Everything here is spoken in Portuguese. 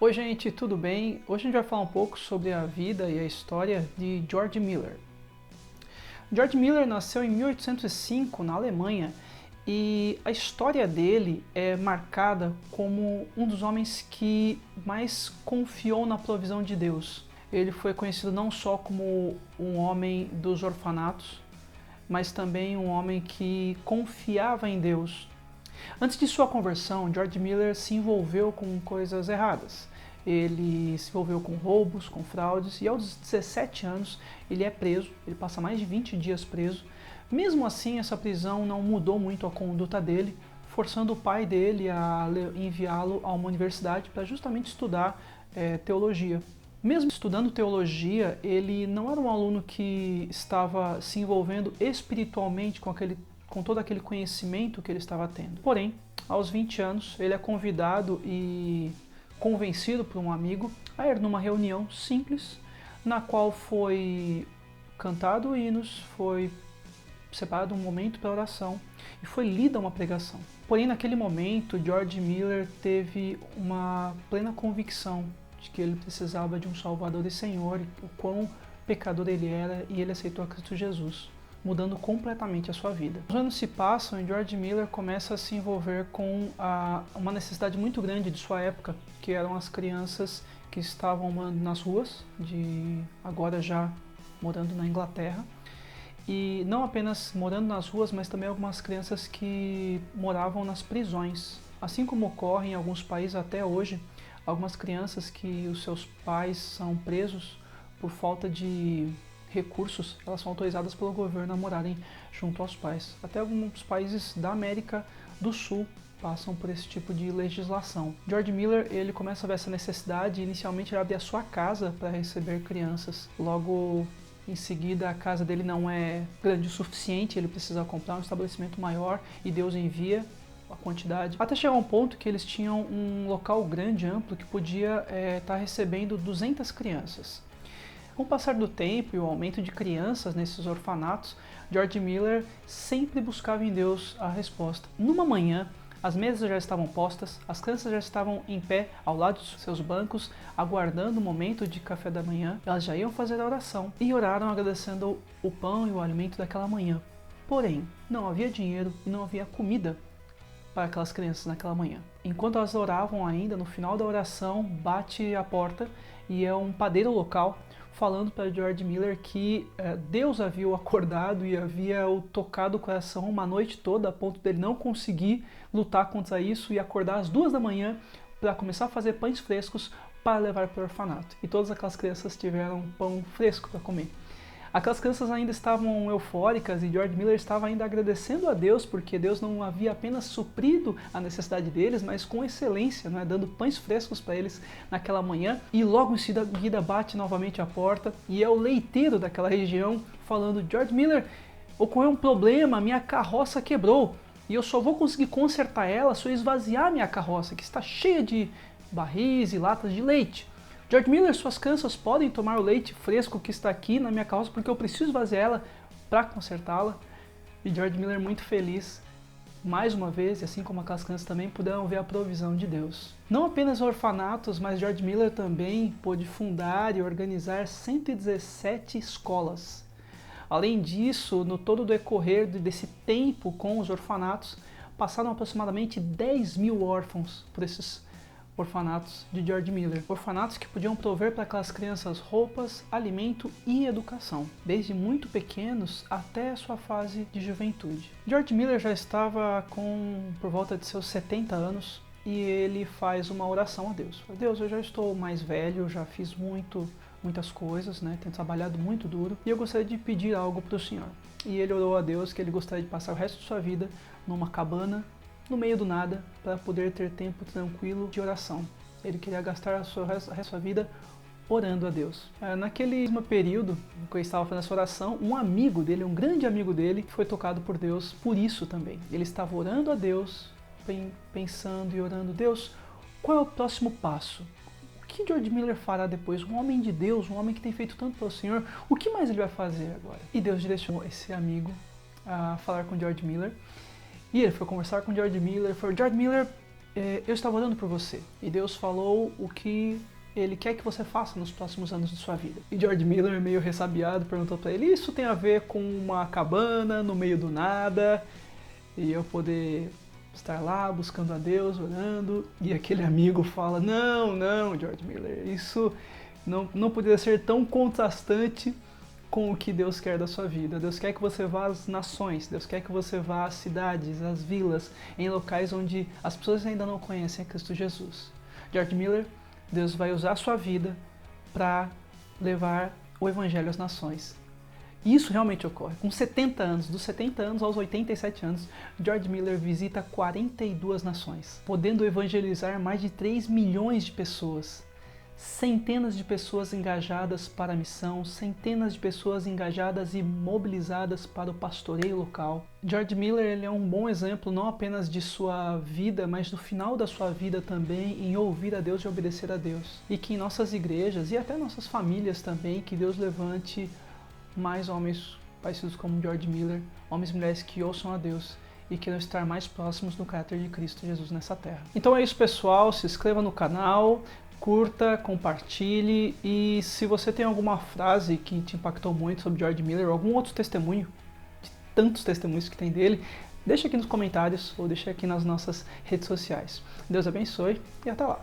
Oi gente, tudo bem? Hoje a gente vai falar um pouco sobre a vida e a história de George Miller. George Miller nasceu em 1805 na Alemanha e a história dele é marcada como um dos homens que mais confiou na provisão de Deus. Ele foi conhecido não só como um homem dos orfanatos, mas também um homem que confiava em Deus. Antes de sua conversão, George Miller se envolveu com coisas erradas. Ele se envolveu com roubos, com fraudes, e aos 17 anos ele é preso, ele passa mais de 20 dias preso. Mesmo assim, essa prisão não mudou muito a conduta dele, forçando o pai dele a enviá-lo a uma universidade para justamente estudar teologia. Mesmo estudando teologia, ele não era um aluno que estava se envolvendo espiritualmente com todo aquele conhecimento que ele estava tendo. Porém, aos 20 anos, ele é convidado e convencido por um amigo a ir numa reunião simples, na qual foi cantado hinos, foi separado um momento para oração e foi lida uma pregação. Porém, naquele momento, George Miller teve uma plena convicção de que ele precisava de um Salvador e Senhor, o quão pecador ele era, e ele aceitou a Cristo Jesus, mudando completamente a sua vida. Os anos se passam e George Miller começa a se envolver com uma necessidade muito grande de sua época, que eram as crianças que estavam morando nas ruas, agora já morando na Inglaterra. E não apenas morando nas ruas, mas também algumas crianças que moravam nas prisões. Assim como ocorre em alguns países até hoje, algumas crianças que os seus pais são presos por falta de recursos, elas são autorizadas pelo governo a morarem junto aos pais. Até alguns países da América do Sul passam por esse tipo de legislação. George Miller, ele começa a ver essa necessidade e inicialmente ele abre a sua casa para receber crianças. Logo em seguida, a casa dele não é grande o suficiente, ele precisa comprar um estabelecimento maior e Deus envia a quantidade. Até chegar a um ponto que eles tinham um local grande, amplo, que podia estar recebendo 200 crianças. Com o passar do tempo e o aumento de crianças nesses orfanatos, George Miller sempre buscava em Deus a resposta. Numa manhã, as mesas já estavam postas, as crianças já estavam em pé ao lado dos seus bancos, aguardando o momento de café da manhã. Elas já iam fazer a oração e oraram agradecendo o pão e o alimento daquela manhã. Porém, não havia dinheiro e não havia comida para aquelas crianças naquela manhã. Enquanto elas oravam ainda, no final da oração, bate a porta e é um padeiro local falando para George Miller que Deus havia o acordado e havia o tocado o coração uma noite toda, a ponto dele não conseguir lutar contra isso e acordar às 2 da manhã para começar a fazer pães frescos para levar para o orfanato. E todas aquelas crianças tiveram pão fresco para comer. Aquelas crianças ainda estavam eufóricas e George Miller estava ainda agradecendo a Deus, porque Deus não havia apenas suprido a necessidade deles, mas com excelência, dando pães frescos para eles naquela manhã. E logo em seguida bate novamente a porta e é o leiteiro daquela região falando: George Miller, ocorreu um problema, minha carroça quebrou e eu só vou conseguir consertar ela se eu esvaziar minha carroça, que está cheia de barris e latas de leite. George Miller, suas crianças podem tomar o leite fresco que está aqui na minha carroça porque eu preciso esvaziar ela para consertá-la. E George Miller, muito feliz, mais uma vez, e assim como aquelas crianças também, puderam ver a provisão de Deus. Não apenas orfanatos, mas George Miller também pôde fundar e organizar 117 escolas. Além disso, no todo o decorrer desse tempo com os orfanatos, passaram aproximadamente 10 mil órfãos por esses orfanatos de George Miller. Orfanatos que podiam prover para aquelas crianças roupas, alimento e educação, desde muito pequenos até a sua fase de juventude. George Miller já estava por volta de seus 70 anos e ele faz uma oração a Deus. Deus, eu já estou mais velho, já fiz muitas coisas, tenho trabalhado muito duro e eu gostaria de pedir algo para o Senhor. E ele orou a Deus que ele gostaria de passar o resto de sua vida numa cabana no meio do nada, para poder ter tempo tranquilo de oração. Ele queria gastar o resto da sua vida orando a Deus. Naquele mesmo período que ele estava fazendo essa oração, um amigo dele, um grande amigo dele, foi tocado por Deus por isso também. Ele estava orando a Deus, pensando e orando: Deus, qual é o próximo passo? O que George Miller fará depois? Um homem de Deus, um homem que tem feito tanto pelo Senhor, o que mais ele vai fazer agora? E Deus direcionou esse amigo a falar com George Miller. E ele foi conversar com George Miller e falou: George Miller, eu estava orando por você e Deus falou o que Ele quer que você faça nos próximos anos de sua vida. E George Miller, meio ressabiado, perguntou para ele: isso tem a ver com uma cabana no meio do nada e eu poder estar lá buscando a Deus, orando? E aquele amigo fala: não, não, George Miller, isso não poderia ser tão contrastante com o que Deus quer da sua vida. Deus quer que você vá às nações, Deus quer que você vá às cidades, às vilas, em locais onde as pessoas ainda não conhecem a Cristo Jesus. George Miller, Deus vai usar a sua vida para levar o Evangelho às nações. E isso realmente ocorre. Com 70 anos, dos 70 anos aos 87 anos, George Miller visita 42 nações, podendo evangelizar mais de 3 milhões de pessoas. Centenas de pessoas engajadas para a missão, centenas de pessoas engajadas e mobilizadas para o pastoreio local. George Miller, ele é um bom exemplo não apenas de sua vida, mas do final da sua vida também em ouvir a Deus e obedecer a Deus. E que em nossas igrejas e até nossas famílias também, que Deus levante mais homens parecidos como George Miller, homens e mulheres que ouçam a Deus e queiram estar mais próximos do caráter de Cristo Jesus nessa terra. Então é isso, pessoal, se inscreva no canal, curta, compartilhe, e se você tem alguma frase que te impactou muito sobre George Miller, ou algum outro testemunho, de tantos testemunhos que tem dele, deixa aqui nos comentários ou deixa aqui nas nossas redes sociais. Deus abençoe e até lá!